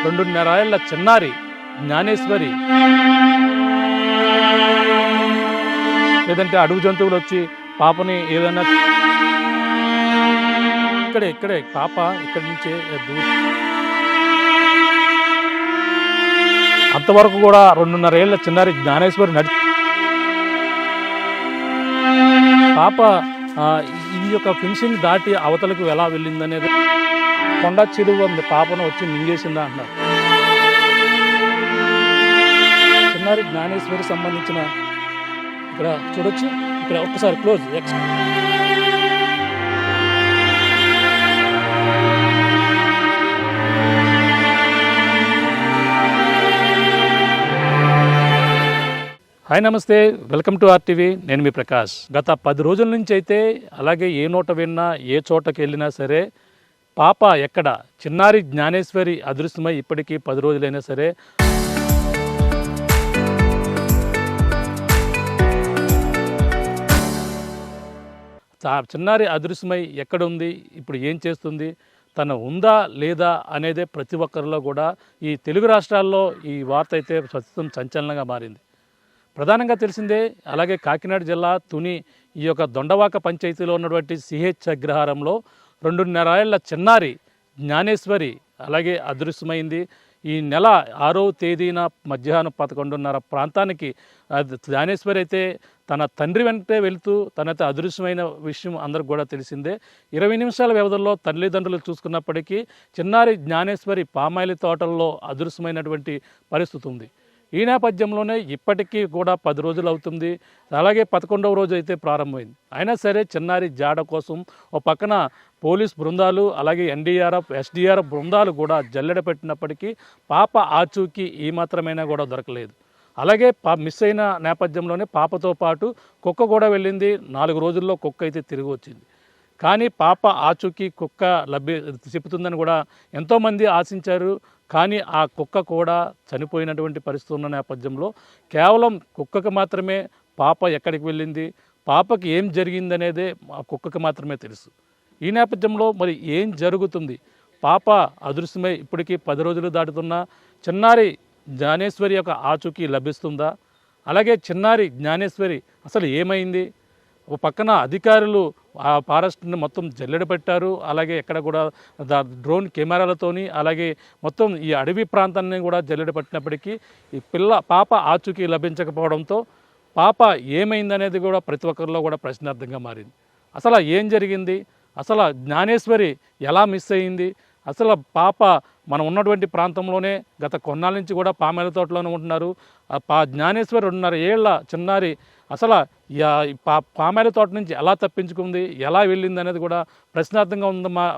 2.5 ఏళ్ల చిన్నారి జ్ఞానేశ్వరి లేదంటే అడుగు జంతువులు వచ్చి పాపని ఏదైనా ఇక్కడే పాప ఇక్కడి నుంచే అంతవరకు కూడా 2.5 ఏళ్ల చిన్నారి జ్ఞానేశ్వరి పాప ఈ యొక్క ఫినిషింగ్ దాటి అవతలకు ఎలా వెళ్ళిందనేది కొండ చిరువు ఉంది పాపను వచ్చి మింగేసిందా అంటున్నారు. చిన్నారి జ్ఞానేశ్వరి సంబంధించిన ఇక్కడ చూడొచ్చు, ఇక్కడ ఒక్కసారి క్లోజ్. హాయ్ నమస్తే, వెల్కమ్ టు ఆర్టీవీ. నేను మీ ప్రకాష్. గత 10 రోజుల నుంచి అయితే అలాగే ఏ నోట విన్నా ఏ చోటకి వెళ్ళినా సరే పాప ఎక్కడ చిన్నారి జ్ఞానేశ్వరి అదృశ్యమై ఇప్పటికీ 10 రోజులైనా సరే చిన్నారి అదృశ్యమై ఎక్కడ ఉంది, ఇప్పుడు ఏం చేస్తుంది, తను ఉందా లేదా అనేదే ప్రతి ఒక్కరిలో కూడా ఈ తెలుగు రాష్ట్రాల్లో ఈ వార్త అయితే ప్రస్తుతం సంచలనంగా మారింది. ప్రధానంగా తెలిసిందే. అలాగే కాకినాడ జిల్లా తుని ఈ యొక్క దొండవాక పంచాయతీలో ఉన్నటువంటి సిహెచ్ అగ్రహారంలో 2.5 ఏళ్ల చిన్నారి జ్ఞానేశ్వరి అలాగే అదృశ్యమైంది. ఈ నెల 6వ తేదీన మధ్యాహ్నం 11:30 ప్రాంతానికి జ్ఞానేశ్వరి అయితే తన తండ్రి వెంటే వెళుతూ తనైతే అదృశ్యమైన విషయం అందరికి కూడా తెలిసిందే. 20 నిమిషాల వ్యవధిలో తల్లిదండ్రులు చూసుకున్నప్పటికీ చిన్నారి జ్ఞానేశ్వరి పామాయిల తోటల్లో అదృశ్యమైనటువంటి పరిస్థితి ఉంది. ఈ నేపథ్యంలోనే ఇప్పటికీ కూడా 10 రోజులు అవుతుంది. అలాగే 11వ రోజు అయితే ప్రారంభమైంది. అయినా సరే చిన్నారి జాడ కోసం ఓ పక్కన పోలీస్ బృందాలు అలాగే ఎన్డీఆర్ఎఫ్ ఎస్డీఆర్ఎఫ్ బృందాలు కూడా జల్లెడ పెట్టినప్పటికీ పాప ఆచూకీ ఈ మాత్రమైనా కూడా దొరకలేదు. అలాగే మిస్ అయిన నేపథ్యంలోనే పాపతో పాటు కుక్క కూడా వెళ్ళింది. 4 రోజుల్లో కుక్క అయితే తిరిగి వచ్చింది. కానీ పాప ఆచూకీ కుక్క చెబుతుందని కూడా ఎంతోమంది ఆశించారు. కానీ ఆ కుక్క కూడా చనిపోయినటువంటి పరిస్థితి ఉన్న నేపథ్యంలో కేవలం కుక్కకు మాత్రమే పాప ఎక్కడికి వెళ్ళింది, పాపకి ఏం జరిగిందనేదే ఆ కుక్కకు మాత్రమే తెలుసు. ఈ నేపథ్యంలో మరి ఏం జరుగుతుంది, పాప అదృశ్యమై ఇప్పటికీ 10 రోజులు దాటుతున్న చిన్నారి జ్ఞానేశ్వరి యొక్క ఆచూకీ లభిస్తుందా, అలాగే చిన్నారి జ్ఞానేశ్వరి అసలు ఏమైంది, ఒక పక్కన అధికారులు ఆ ఫారెస్ట్ని మొత్తం జల్లెడ పెట్టారు. అలాగే ఎక్కడ కూడా డ్రోన్ కెమెరాలతోని అలాగే మొత్తం ఈ అడవి ప్రాంతాన్ని కూడా జల్లెడ పెట్టినప్పటికీ ఈ పాప ఆచూకీ లభించకపోవడంతో పాప ఏమైందనేది కూడా ప్రతి ఒక్కరిలో కూడా ప్రశ్నార్థంగా మారింది. అసలు ఏం జరిగింది, అసలు జ్ఞానేశ్వరి ఎలా మిస్ అయ్యింది, అసలు పాప మనం ఉన్నటువంటి ప్రాంతంలోనే గత కొన్నాళ్ళ నుంచి కూడా పామాయిల తోటలోనే ఉంటున్నారు. జ్ఞానేశ్వరి 2.5 ఏళ్ల చిన్నారి అసలు పామాయిల తోట నుంచి ఎలా తప్పించుకుంది, ఎలా వెళ్ళింది అనేది కూడా ప్రశ్నార్థంగా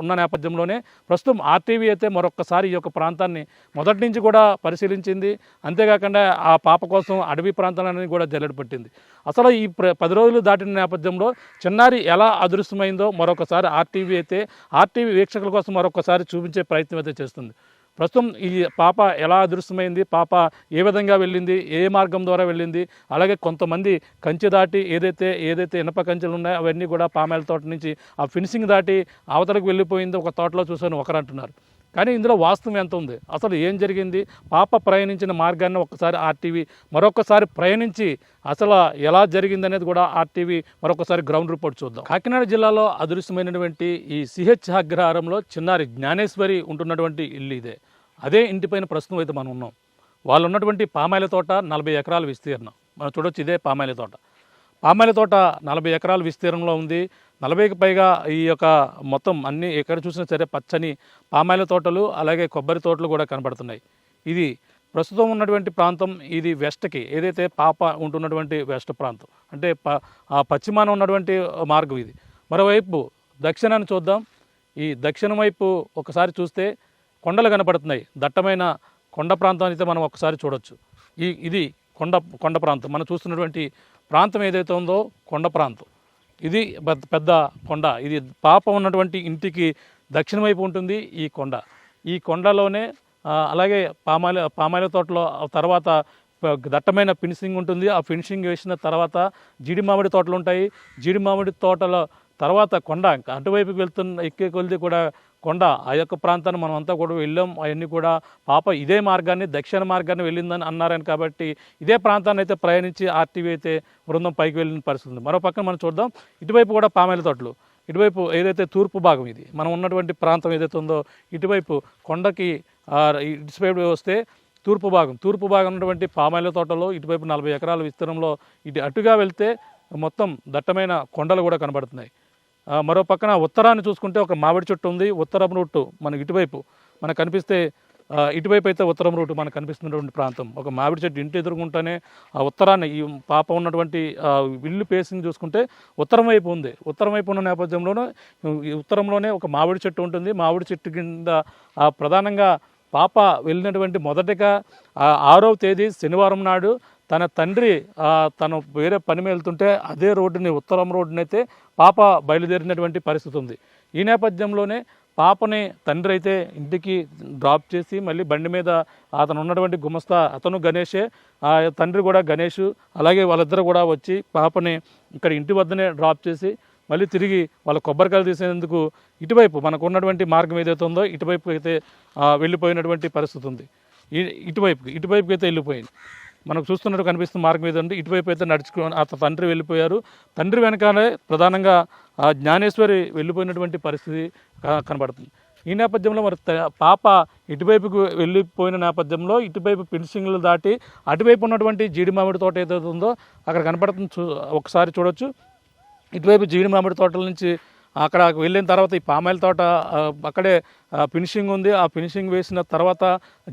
ఉన్న నేపథ్యంలోనే ప్రస్తుతం ఆర్టీవీ అయితే మరొక్కసారి ఈ యొక్క ప్రాంతాన్ని మొదటి నుంచి కూడా పరిశీలించింది. అంతేకాకుండా ఆ పాప కోసం అడవి ప్రాంతాలన్నీ కూడా జల్లెడ పెట్టింది. అసలు ఈ 10 రోజులు దాటిన నేపథ్యంలో చిన్నారి ఎలా అదృశ్యమైందో మరొకసారి ఆర్టీవీ వీక్షకుల కోసం మరొకసారి చూపించే ప్రయత్నం అయితే చేస్తుంది. ప్రస్తుతం ఈ పాప ఎలా అదృశ్యమైంది, పాప ఏ విధంగా వెళ్ళింది, ఏ మార్గం ద్వారా వెళ్ళింది, అలాగే కొంతమంది కంచె దాటి ఏదైతే ఇనప కంచెలు ఉన్నాయో అవన్నీ కూడా పామాయిల తోట నుంచి ఆ ఫినిషింగ్ దాటి అవతలకు వెళ్ళిపోయింది ఒక తోటలో చూసాను ఒకరు అంటున్నారు. కానీ ఇందులో వాస్తవం ఎంత ఉంది, అసలు ఏం జరిగింది, పాప ప్రయాణించిన మార్గాన్ని ఒక్కసారి ఆర్టీవీ మరొకసారి ప్రయాణించి అసలు ఎలా జరిగిందనేది కూడా ఆర్టీవీ మరొకసారి గ్రౌండ్ రిపోర్ట్ చూద్దాం. కాకినాడ జిల్లాలో అదృశ్యమైనటువంటి ఈ సిహెచ్ అగ్రహారంలో చిన్నారి జ్ఞానేశ్వరి ఉంటున్నటువంటి ఇల్లు ఇదే. అదే ఇంటిపైన ప్రస్తుతం అయితే మనం ఉన్నాం. వాళ్ళు ఉన్నటువంటి పామాయిల తోట 40 ఎకరాల విస్తీర్ణం మనం చూడొచ్చు. ఇదే పామాయిల తోట. పామాయిల తోట 40 ఎకరాల విస్తీర్ణంలో ఉంది. 40కి పైగా ఈ యొక్క మొత్తం అన్ని ఎక్కడ చూసినా సరే పచ్చని పామాయిల తోటలు అలాగే కొబ్బరి తోటలు కూడా కనబడుతున్నాయి. ఇది ప్రస్తుతం ఉన్నటువంటి ప్రాంతం. ఇది వెస్ట్కి ఏదైతే పాప ఉంటున్నటువంటి వెస్ట్ ప్రాంతం అంటే పశ్చిమాన ఉన్నటువంటి మార్గం ఇది. మరోవైపు దక్షిణాన్ని చూద్దాం. ఈ దక్షిణం వైపు ఒకసారి చూస్తే కొండలు కనపడుతున్నాయి. దట్టమైన కొండ ప్రాంతం అయితే మనం ఒకసారి చూడొచ్చు. ఇది కొండ ప్రాంతం. మనం చూస్తున్నటువంటి ప్రాంతం ఏదైతే ఉందో కొండ ప్రాంతం. ఇది పెద్ద కొండ. ఇది పాప ఉన్నటువంటి ఇంటికి దక్షిణ వైపు ఉంటుంది ఈ కొండ. ఈ కొండలోనే అలాగే పామాయిల తోటలో తర్వాత దట్టమైన ఫినిషింగ్ ఉంటుంది. ఆ ఫినిషింగ్ వేసిన తర్వాత జీడి మామిడి తోటలు ఉంటాయి. జీడి మామిడి తోటల తర్వాత కొండ అటువైపుకి ఎక్కే కొలిది కూడా కొండ ఆ యొక్క ప్రాంతాన్ని మనం అంతా కూడా వెళ్ళాం. అవన్నీ కూడా పాప ఇదే మార్గాన్ని దక్షిణ మార్గాన్ని వెళ్ళిందని అన్నారని కాబట్టి ఇదే ప్రాంతాన్ని అయితే ప్రయాణించి ఆర్టీవీ అయితే బృందం పైకి వెళ్ళిన పరిస్థితి ఉంది. మరో పక్కన మనం చూద్దాం, ఇటువైపు కూడా పామాయిల తోటలు, ఇటువైపు ఏదైతే తూర్పు భాగం ఇది మనం ఉన్నటువంటి ప్రాంతం ఏదైతే ఉందో ఇటువైపు కొండకి ఇటువైపు వస్తే తూర్పు భాగం ఉన్నటువంటి పామాయిల తోటలో ఇటువైపు 40 ఎకరాల విస్తీర్ణంలో అటుగా వెళ్తే మొత్తం దట్టమైన కొండలు కూడా కనబడుతున్నాయి. మరో పక్కన ఉత్తరాన్ని చూసుకుంటే ఒక మామిడి చెట్టు ఉంది. ఉత్తరం రూటు మనకు ఇటువైపు మనకు కనిపిస్తే ఇటువైపు అయితే ఉత్తరం రూటు మనకు కనిపిస్తున్నటువంటి ప్రాంతం ఒక మామిడి చెట్టు ఇంటి ఎదుర్కొంటేనే ఆ ఉత్తరాన్ని ఈ పాప ఉన్నటువంటి ఇల్లు పేసింగ్ చూసుకుంటే ఉత్తరం వైపు ఉంది. ఉత్తరం వైపు ఉన్న నేపథ్యంలోనే ఉత్తరంలోనే ఒక మామిడి చెట్టు ఉంటుంది. మామిడి చెట్టు కింద ప్రధానంగా పాప వెళ్ళినటువంటి మొదటగా 6వ తేదీ శనివారం నాడు తన తండ్రి తను వేరే పని మీద వెళ్తుంటే అదే రోడ్డుని ఉత్తరం రోడ్డుని అయితే పాప బయలుదేరినటువంటి పరిస్థితి ఉంది. ఈ నేపథ్యంలోనే పాపని తండ్రి అయితే ఇంటికి డ్రాప్ చేసి మళ్ళీ బండి మీద అతను ఉన్నటువంటి గుమస్తా అతను గణేషే, తండ్రి కూడా గణేష్, అలాగే వాళ్ళిద్దరు కూడా వచ్చి పాపని ఇక్కడ ఇంటి వద్దనే డ్రాప్ చేసి మళ్ళీ తిరిగి వాళ్ళ కొబ్బరికాయలు తీసేందుకు ఇటువైపు మనకు ఉన్నటువంటి మార్గం ఏదైతే ఉందో ఇటువైపు అయితే వెళ్ళిపోయినటువంటి పరిస్థితి ఉంది. ఇటువైపు అయితే వెళ్ళిపోయింది. మనకు చూస్తున్నట్టు కనిపిస్తున్న మార్గం ఏదంటే ఇటువైపు అయితే నడుచుకొని తండ్రి వెళ్ళిపోయారు. తండ్రి వెనకాలే ప్రధానంగా జ్ఞానేశ్వరి వెళ్ళిపోయినటువంటి పరిస్థితి కనబడుతుంది. ఈ నేపథ్యంలో మరి పాప ఇటువైపుకు వెళ్ళిపోయిన నేపథ్యంలో ఇటువైపు ఫినిషింగ్లు దాటి అటువైపు ఉన్నటువంటి జీడి మామిడి తోట ఏదైతే ఉందో అక్కడ కనబడుతుంది. ఒకసారి చూడొచ్చు. ఇటువైపు జీడి మామిడి తోటల నుంచి అక్కడ వెళ్ళిన తర్వాత ఈ పామాయిల తోట అక్కడే ఫినిషింగ్ ఉంది. ఆ ఫినిషింగ్ వేసిన తర్వాత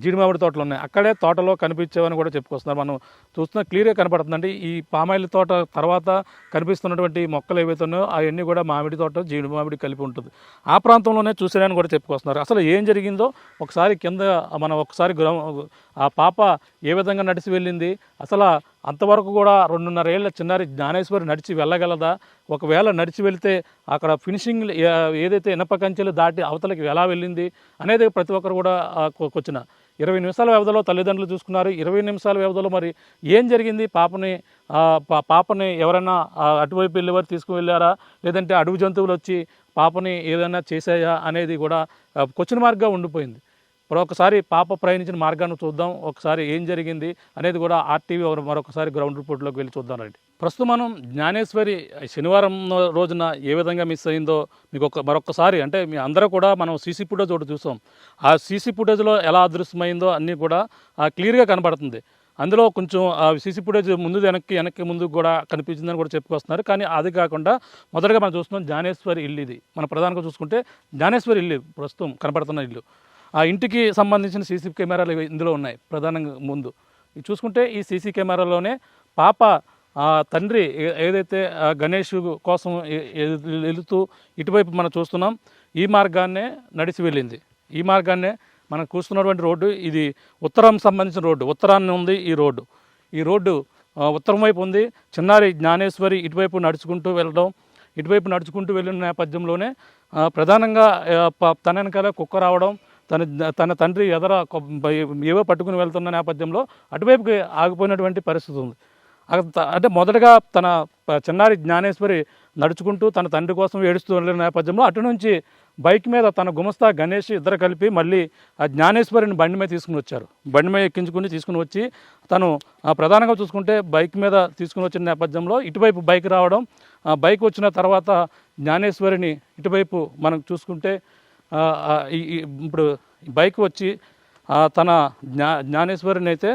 జీడి మామిడి తోటలు ఉన్నాయి. అక్కడే తోటలో కనిపించేవని కూడా చెప్పుకొస్తున్నారు. మనం చూస్తున్న క్లియర్గా కనపడుతుందండి. ఈ పామాయిల తోట తర్వాత కనిపిస్తున్నటువంటి మొక్కలు ఏవైతే ఉన్నాయో అవన్నీ కూడా మామిడి తోట జీడి మామిడి కలిపి ఉంటుంది. ఆ ప్రాంతంలోనే చూసారని కూడా చెప్పుకొస్తున్నారు. అసలు ఏం జరిగిందో ఒకసారి కింద మనం ఒకసారి ఆ పాప ఏ విధంగా నడిచి వెళ్ళింది, అసలు అంతవరకు కూడా 2.5 ఏళ్ల చిన్నారి జ్ఞానేశ్వరి నడిచి వెళ్ళగలదా, ఒకవేళ నడిచి వెళితే అక్కడ ఫినిషింగ్ ఏదైతే ఇనప కంచెలు దాటి అవతలకి ఎలా వెళ్ళింది అనేది ప్రతి ఒక్కరు కూడా వచ్చిన 20 నిమిషాల వ్యవధిలో తల్లిదండ్రులు చూసుకున్నారు. 20 నిమిషాల వ్యవధిలో మరి ఏం జరిగింది, పాపని ఎవరైనా అటువైపు వెళ్ళేవారు తీసుకువెళ్ళారా, లేదంటే అడవి జంతువులు వచ్చి పాపని ఏదైనా చేశాయా అనేది కూడా క్వశ్చన్ మార్క్గా ఉండిపోయింది. మరొకసారి పాప ప్రయాణించిన మార్గాన్ని చూద్దాం, ఒకసారి ఏం జరిగింది అనేది కూడా ఆర్టీవీ మరొకసారి గ్రౌండ్ రిపోర్ట్లోకి వెళ్ళి చూద్దాం రండి. ప్రస్తుతం మనం జ్ఞానేశ్వరి శనివారం రోజున ఏ విధంగా మిస్ అయిందో మీకు మరొకసారి అంటే మీ అందరూ కూడా మనం సీసీ ఫుటేజ్ ఒకటి చూసాం. ఆ సీసీ ఫుటేజ్లో ఎలా అదృశ్యమైందో అన్నీ కూడా క్లియర్గా కనబడుతుంది. అందులో కొంచెం సీసీ ఫుటేజ్ వెనక్కి ముందు కూడా కనిపించిందని కూడా చెప్పుకొస్తున్నారు. కానీ అది కాకుండా మొదటగా మనం చూస్తున్నాం జ్ఞానేశ్వరి ఇల్లు. ఇది మన ప్రధానంగా చూసుకుంటే జ్ఞానేశ్వరి ఇల్లు ప్రస్తుతం కనపడుతున్న ఇల్లు. ఆ ఇంటికి సంబంధించిన సీసీ కెమెరాలు ఇందులో ఉన్నాయి. ప్రధానంగా ముందు చూసుకుంటే ఈ సీసీ కెమెరాలోనే పాప తండ్రి ఏదైతే గణేష్ కోసం వెళుతూ ఇటువైపు మనం చూస్తున్నాం ఈ మార్గాన్నే నడిచి వెళ్ళింది. ఈ మార్గాన్నే మనం కూర్చున్నటువంటి రోడ్డు ఇది ఉత్తరం సంబంధించిన రోడ్డు. ఉత్తరాన్ని ఉంది ఈ రోడ్డు ఉత్తరం వైపు ఉంది. చిన్నారి జ్ఞానేశ్వరి ఇటువైపు నడుచుకుంటూ వెళ్ళిన నేపథ్యంలోనే ప్రధానంగా తన వెనకాల కుక్క రావడం, తన తండ్రి ఎదర ఏవో పట్టుకుని వెళ్తున్న నేపథ్యంలో అటువైపుకి ఆగిపోయినటువంటి పరిస్థితి ఉంది. అంటే మొదటగా తన చిన్నారి జ్ఞానేశ్వరి నడుచుకుంటూ తన తండ్రి కోసం ఏడుస్తూ వెళ్ళిన నేపథ్యంలో అటు నుంచి బైక్ మీద తన గుమస్తా గణేష్ ఇద్దరు కలిపి మళ్ళీ ఆ జ్ఞానేశ్వరిని బండి మీద తీసుకుని వచ్చారు. బండి మీద తీసుకుని వచ్చి తను ప్రధానంగా చూసుకుంటే బైక్ మీద తీసుకుని వచ్చిన నేపథ్యంలో ఇటువైపు బైక్ రావడం, బైక్ వచ్చిన తర్వాత జ్ఞానేశ్వరిని ఇటువైపు మనం చూసుకుంటే ఇప్పుడు బైక్ వచ్చి తన జ్ఞానేశ్వరిని అయితే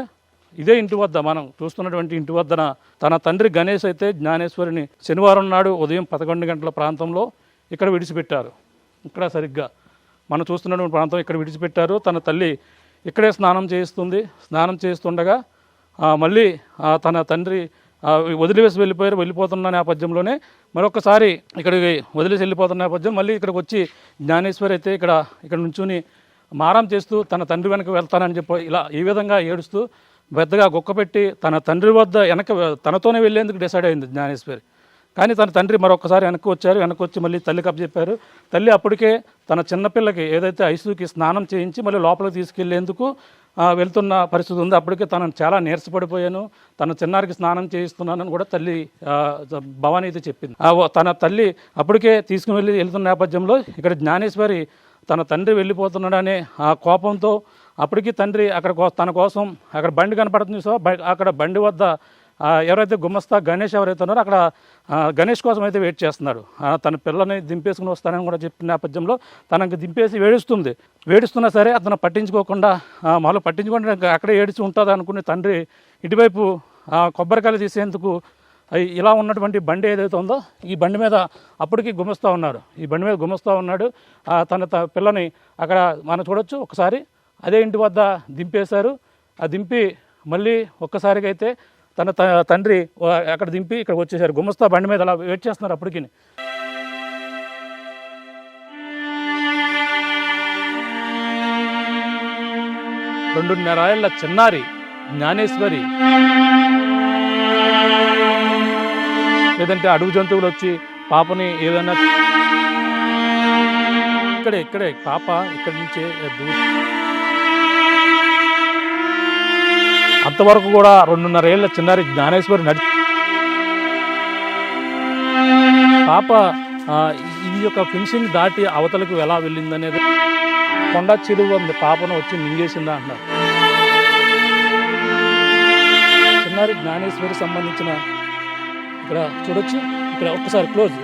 ఇదే ఇంటి వద్ద మనం చూస్తున్నటువంటి ఇంటి వద్దన తన తండ్రి గణేష్ అయితే జ్ఞానేశ్వరిని శనివారం నాడు ఉదయం 11 గంటల ప్రాంతంలో ఇక్కడ విడిచిపెట్టారు. ఇక్కడ సరిగ్గా మనం చూస్తున్నటువంటి ప్రాంతం ఇక్కడ విడిచిపెట్టారు. తన తల్లి ఇక్కడే స్నానం చేస్తుండగా మళ్ళీ తన తండ్రి వదిలివేసి వెళ్ళిపోతున్న నేపథ్యంలోనే మరొకసారి ఇక్కడికి వదిలేసి వెళ్ళిపోతున్న నేపథ్యం మళ్ళీ ఇక్కడికి వచ్చి జ్ఞానేశ్వరి అయితే ఇక్కడ నుంచుని మారం చేస్తూ తన తండ్రి వెనక వెళ్తానని చెప్పి ఈ విధంగా ఏడుస్తూ పెద్దగా గుక్కపెట్టి తన తండ్రి వద్ద తనతోనే వెళ్ళేందుకు డిసైడ్ అయింది జ్ఞానేశ్వరి. కానీ తన తండ్రి మరొకసారి వెనక్కి వచ్చి మళ్ళీ తల్లికి అప్పచెప్పారు. తల్లి అప్పటికే తన చిన్నపిల్లకి ఏదైతే ఐసుకి స్నానం చేయించి మళ్ళీ లోపలికి తీసుకెళ్లేందుకు వెళ్తున్న పరిస్థితి ఉంది. అప్పటికే తను చాలా నీరసపడిపోయాను, తన చిన్నారికి స్నానం చేయిస్తున్నానని కూడా తల్లి భవానీ అయితే చెప్పింది. తన తల్లి అప్పటికే తీసుకుని వెళ్తున్న నేపథ్యంలో ఇక్కడ జ్ఞానేశ్వరి తన తండ్రి వెళ్ళిపోతున్నాడనే ఆ కోపంతో అప్పటికి తండ్రి తన కోసం అక్కడ బండి కనపడుతుంది. సో అక్కడ బండి వద్ద ఎవరైతే గుమస్తా గణేష్ ఎవరైతే ఉన్నారో అక్కడ గణేష్ కోసం అయితే వెయిట్ చేస్తున్నాడు. తన పిల్లని దింపేసుకుని వస్తానని కూడా చెప్పిన నేపథ్యంలో తనకు దింపేసి వేడుస్తున్నా సరే అతను పట్టించుకోకుండా మాలో పట్టించుకుంటే అక్కడే ఏడిచి ఉంటుంది అనుకుని తండ్రి ఇటువైపు కొబ్బరికాయలు తీసేందుకు ఇలా ఉన్నటువంటి బండి ఏదైతే ఉందో ఈ బండి మీద అప్పటికి గుమస్తా ఉన్నాడు. తన పిల్లని అక్కడ మనం చూడొచ్చు. ఒకసారి అదే ఇంటి వద్ద దింపేశారు. దింపి మళ్ళీ ఒక్కసారిగా అయితే తన తండ్రి అక్కడ దింపి ఇక్కడికి వచ్చేసారు. గుమస్తా బండి మీద అలా వెయిట్ చేస్తున్నారు. అప్పటికి 2.5 ఏళ్ల చిన్నారి జ్ఞానేశ్వరి లేదంటే అడుగు జంతువులు వచ్చి పాపని ఏదైనా ఇక్కడే పాప ఇక్కడి నుంచే అంతవరకు కూడా 2.5 ఏళ్ల చిన్నారి జ్ఞానేశ్వరి పాప ఈ యొక్క ఫినిషింగ్ దాటి అవతలకు ఎలా వెళ్ళిందనేది కొండ చిలువ పాపను వచ్చి మింగేసిందా అంటున్నారు. చిన్నారి జ్ఞానేశ్వరి సంబంధించిన ఇక్కడ చూడొచ్చు. ఇక్కడ ఒక్కసారి క్లోజ్